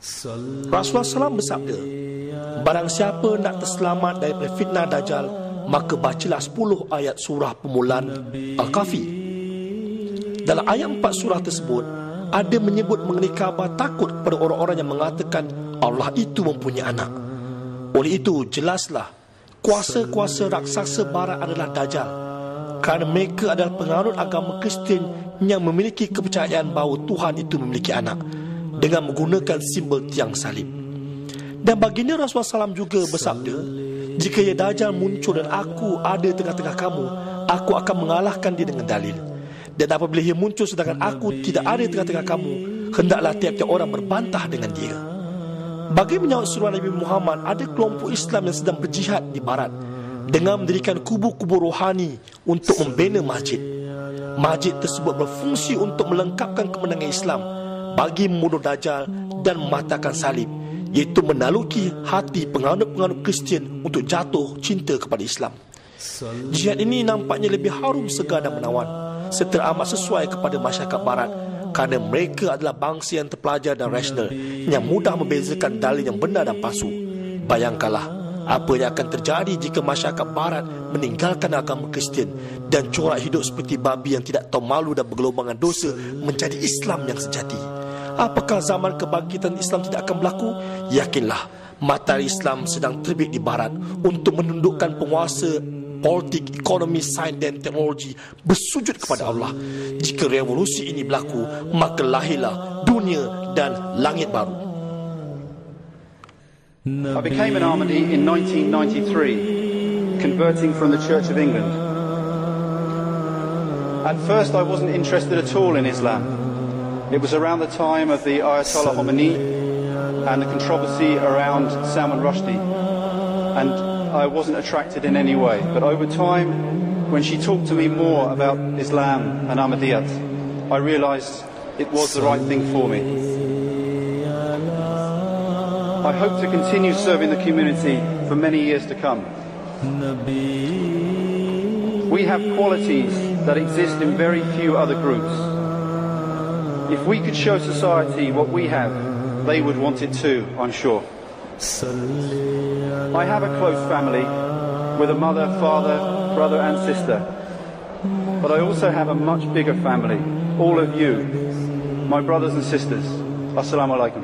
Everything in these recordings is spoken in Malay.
Rasulullah SAW bersabda, barang siapa nak terselamat daripada fitnah Dajjal, maka bacalah 10 ayat surah permulaan Al-Kahfi. Dalam ayat 4 surah tersebut ada menyebut mengenai kabar takut kepada orang-orang yang mengatakan Allah itu mempunyai anak. Oleh itu jelaslah kuasa-kuasa raksasa barat adalah Dajjal, kerana mereka adalah penganut agama Kristian yang memiliki kepercayaan bahawa Tuhan itu memiliki anak dengan menggunakan simbol tiang salib. Dan baginda Rasulullah SAW juga bersabda, jika ya Dajjal muncul dan aku ada tengah-tengah kamu, aku akan mengalahkan dia dengan dalil. Dan apabila ia muncul sedangkan aku tidak ada tengah-tengah kamu, hendaklah tiap-tiap orang berbantah dengan dia. Bagi menyahut seruan Nabi Muhammad, ada kelompok Islam yang sedang berjihad di barat dengan mendirikan kubu-kubu rohani untuk membina masjid. Masjid tersebut berfungsi untuk melengkapkan kemenangan Islam bagi membunuh Dajjal dan mematahkan salib, iaitu menaluki hati penganut-penganut Kristian untuk jatuh cinta kepada Islam. Jihad ini nampaknya lebih harum, segar dan menawan, serta amat sesuai kepada masyarakat barat, kerana mereka adalah bangsa yang terpelajar dan rasional, yang mudah membezakan dalil yang benar dan palsu. Bayangkanlah apa yang akan terjadi jika masyarakat barat meninggalkan agama Kristian dan corak hidup seperti babi yang tidak tahu malu dan bergelombangan dosa menjadi Islam yang sejati. Apakah zaman kebangkitan Islam tidak akan berlaku? Yakinlah, matahari Islam sedang terbit di barat untuk menundukkan penguasa politik, ekonomi, sains dan teknologi bersujud kepada Allah. Jika revolusi ini berlaku, maka lahirlah dunia dan langit baru. I became an Ahmadi in 1993, converting from the Church of England. At first I wasn't interested at all in Islam. It was around the time of the Ayatollah Khomeini and the controversy around Salman Rushdie, and I wasn't attracted in any way. But over time, when she talked to me more about Islam and Ahmadiyyat, I realised it was the right thing for me. I hope to continue serving the community for many years to come. We have qualities that exist in very few other groups. If we could show society what we have, they would want it too, I'm sure. I have a close family with a mother, father, brother and sister. But I also have a much bigger family, all of you, my brothers and sisters. Assalamu alaikum.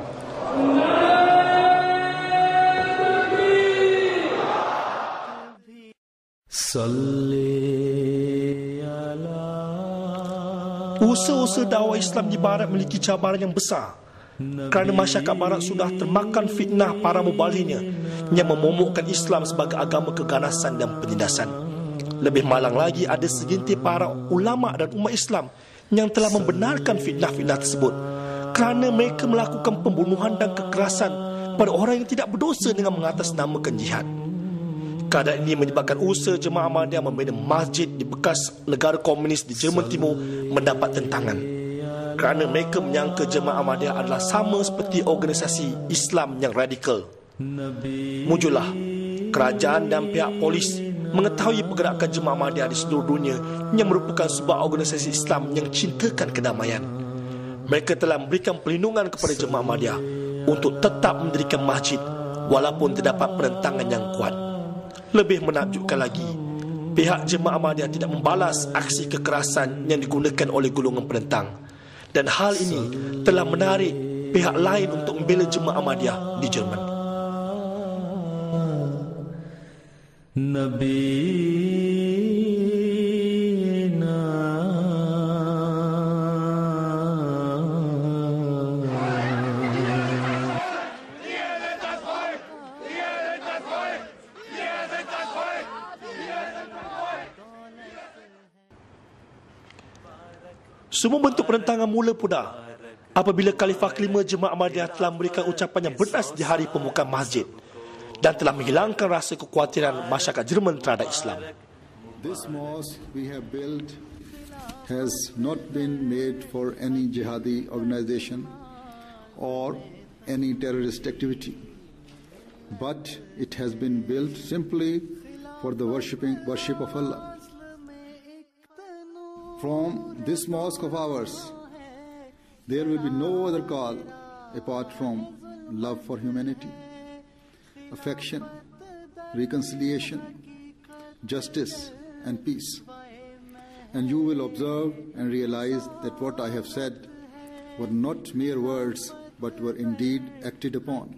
Usaha-usaha dakwah Islam di barat memiliki cabaran yang besar, kerana masyarakat barat sudah termakan fitnah para mubalighnya yang memomokkan Islam sebagai agama keganasan dan penindasan. Lebih malang lagi, ada segelintir para ulama dan umat Islam yang telah membenarkan fitnah-fitnah tersebut, kerana mereka melakukan pembunuhan dan kekerasan pada orang yang tidak berdosa dengan mengatasnamakan jihad. Keadaan ini menyebabkan usaha Jemaah Ahmadiyah membina masjid di bekas negara komunis di Jerman Timur mendapat tentangan, kerana mereka menyangka Jemaah Ahmadiyah adalah sama seperti organisasi Islam yang radikal. Mujurlah kerajaan dan pihak polis mengetahui pergerakan Jemaah Ahmadiyah di seluruh dunia yang merupakan sebuah organisasi Islam yang cintakan kedamaian. Mereka telah memberikan perlindungan kepada Jemaah Ahmadiyah untuk tetap mendirikan masjid walaupun terdapat penentangan yang kuat. Lebih menakjubkan lagi, pihak Jemaah Ahmadiyah tidak membalas aksi kekerasan yang digunakan oleh golongan penentang, dan hal ini telah menarik pihak lain untuk membela Jemaah Ahmadiyah di Jerman. Semua bentuk penentangan mula pudar apabila Khalifah kelima Jemaah Ahmadiyah telah memberikan ucapan yang berdas di hari pembukaan masjid dan telah menghilangkan rasa kekhawatiran masyarakat Jerman terhadap Islam. This mosque we have built has not been made for any jihadi organization or any terrorist activity, but it has been built simply for the worship of Allah. From this mosque of ours, there will be no other call apart from love for humanity, affection, reconciliation, justice and peace. And you will observe and realize that what I have said were not mere words but were indeed acted upon.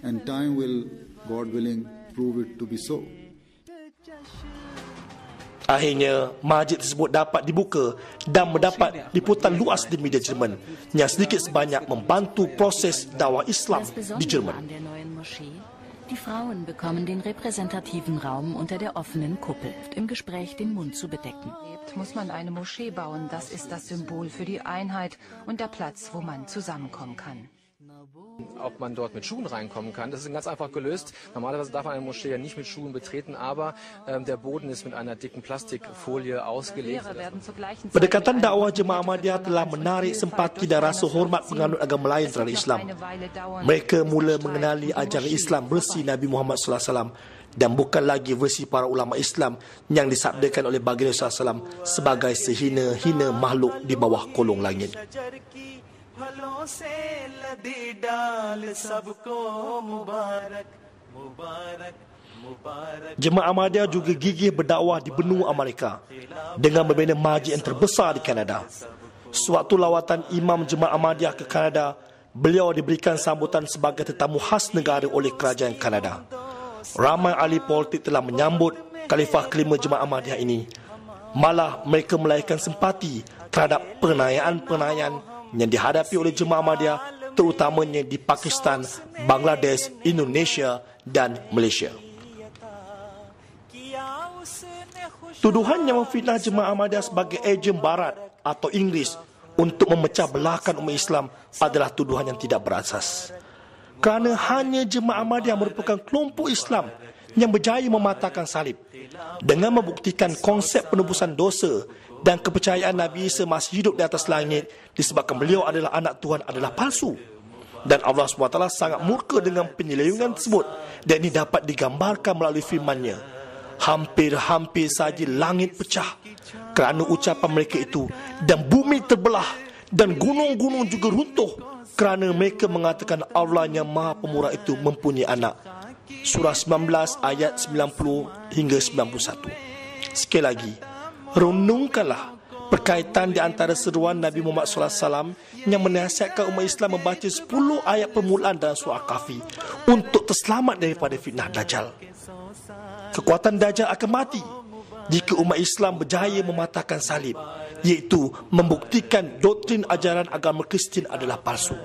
And time will, God willing, prove it to be so. Akhirnya, masjid tersebut dapat dibuka dan mendapat liputan luas di media Jerman yang sedikit sebanyak membantu proses dakwah Islam di Jerman. Die Frauen bekommen den repräsentativen Raum unter der offenen Kuppel, im Gespräch den Mund zu bedecken. Muss man eine Moschee bauen, das ist das Symbol für die Einheit und der Platz, wo man zusammenkommen kann. Ob man dort mit Schuhen reinkommen kann, das ist ganz einfach gelöst. Normalerweise darf man eine Moschee ja nicht mit Schuhen betreten, aber der Boden ist mit einer dicken Plastikfolie ausgelegt. Pendekatan dakwah Jemaah Ahmadiyah telah menarik simpati dan rasa hormat penganut agama lain terhadap Islam. Mereka mula mengenali ajaran Islam versi Nabi Muhammad SAW dan bukan lagi versi para ulama Islam yang disabdakan oleh baginda SAW sebagai sehina-hina makhluk di bawah kolong langit. Jemaah Ahmadiyah juga gigih berdakwah di benua Amerika dengan membina masjid yang terbesar di Kanada. Sewaktu lawatan Imam Jemaah Ahmadiyah ke Kanada, beliau diberikan sambutan sebagai tetamu khas negara oleh kerajaan Kanada. Ramai ahli politik telah menyambut Khalifah kelima Jemaah Ahmadiyah ini. Malah mereka melahirkan simpati terhadap penganiayaan yang dihadapi oleh Jemaah Ahmadiyah, terutamanya di Pakistan, Bangladesh, Indonesia dan Malaysia. Tuduhan yang memfitnah Jemaah Ahmadiyah sebagai ejen Barat atau Inggeris untuk memecah belahkan umat Islam adalah tuduhan yang tidak berasas. Kerana hanya Jemaah Ahmadiyah merupakan kelompok Islam yang berjaya mematahkan salib dengan membuktikan konsep penebusan dosa dan kepercayaan Nabi Isa masih hidup di atas langit disebabkan beliau adalah anak Tuhan adalah palsu. Dan Allah SWT sangat murka dengan penyelewengan tersebut, dan ini dapat digambarkan melalui firman-Nya. Hampir-hampir saja langit pecah kerana ucapan mereka itu, dan bumi terbelah dan gunung-gunung juga runtuh kerana mereka mengatakan Allah yang Maha Pemurah itu mempunyai anak. Surah 19 ayat 90 hingga 91. Sekali lagi, renungkanlah perkaitan di antara seruan Nabi Muhammad SAW yang menasihatkan umat Islam membaca 10 ayat permulaan dalam surah Al-Kahfi untuk terselamat daripada fitnah Dajjal. Kekuatan Dajjal akan mati jika umat Islam berjaya mematahkan salib, iaitu membuktikan doktrin ajaran agama Kristian adalah palsu.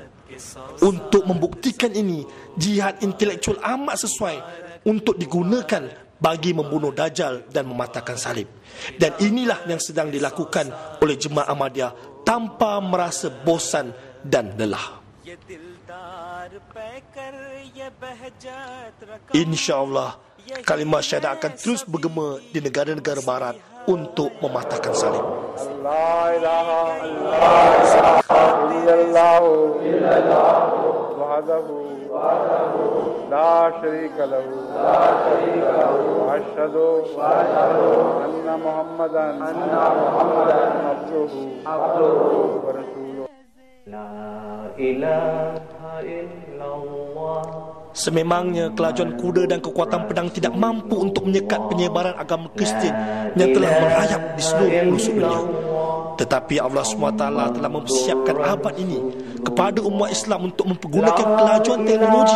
Untuk membuktikan ini, jihad intelektual amat sesuai untuk digunakan bagi membunuh Dajjal dan mematahkan salib. Dan inilah yang sedang dilakukan oleh Jemaah Ahmadiyah tanpa merasa bosan dan lelah. InsyaAllah, kalimat syahadat akan terus bergema di negara-negara barat untuk mematahkan salib. La ilaha illallah wahdahu la syarika lahu wa asyhadu anna Muhammadan abduhu wa rasuluh. La ilaha illallah. Sememangnya kelajuan kuda dan kekuatan pedang tidak mampu untuk menyekat penyebaran agama Kristian yang telah merayap di seluruh pelosok dunia. Tetapi Allah SWT telah mempersiapkan abad ini kepada umat Islam untuk mempergunakan kelajuan teknologi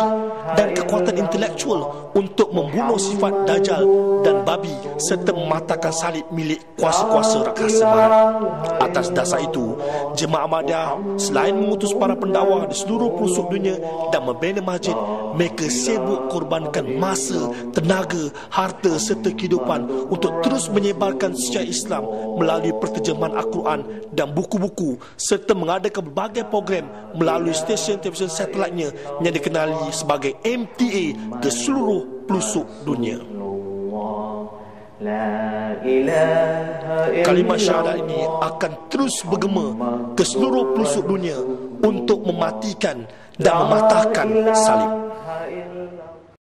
dan kekuatan intelektual untuk membunuh sifat Dajjal dan babi serta mematahkan salib milik kuasa-kuasa raksasa barat. Atas dasar itu, Jemaah Ahmadiyah selain mengutus para pendakwah di seluruh pelosok dunia dan membina masjid, mereka sibuk korbankan masa, tenaga, harta serta kehidupan untuk terus menyebarkan syiar Islam melalui perterjemahan Al-Quran dan buku-buku serta mengadakan berbagai program melalui stesen televisyen satelitnya yang dikenali sebagai MTA ke seluruh pelosok dunia. Kalimat syahadat ini akan terus bergema ke seluruh pelosok dunia untuk mematikan dan mematahkan salib.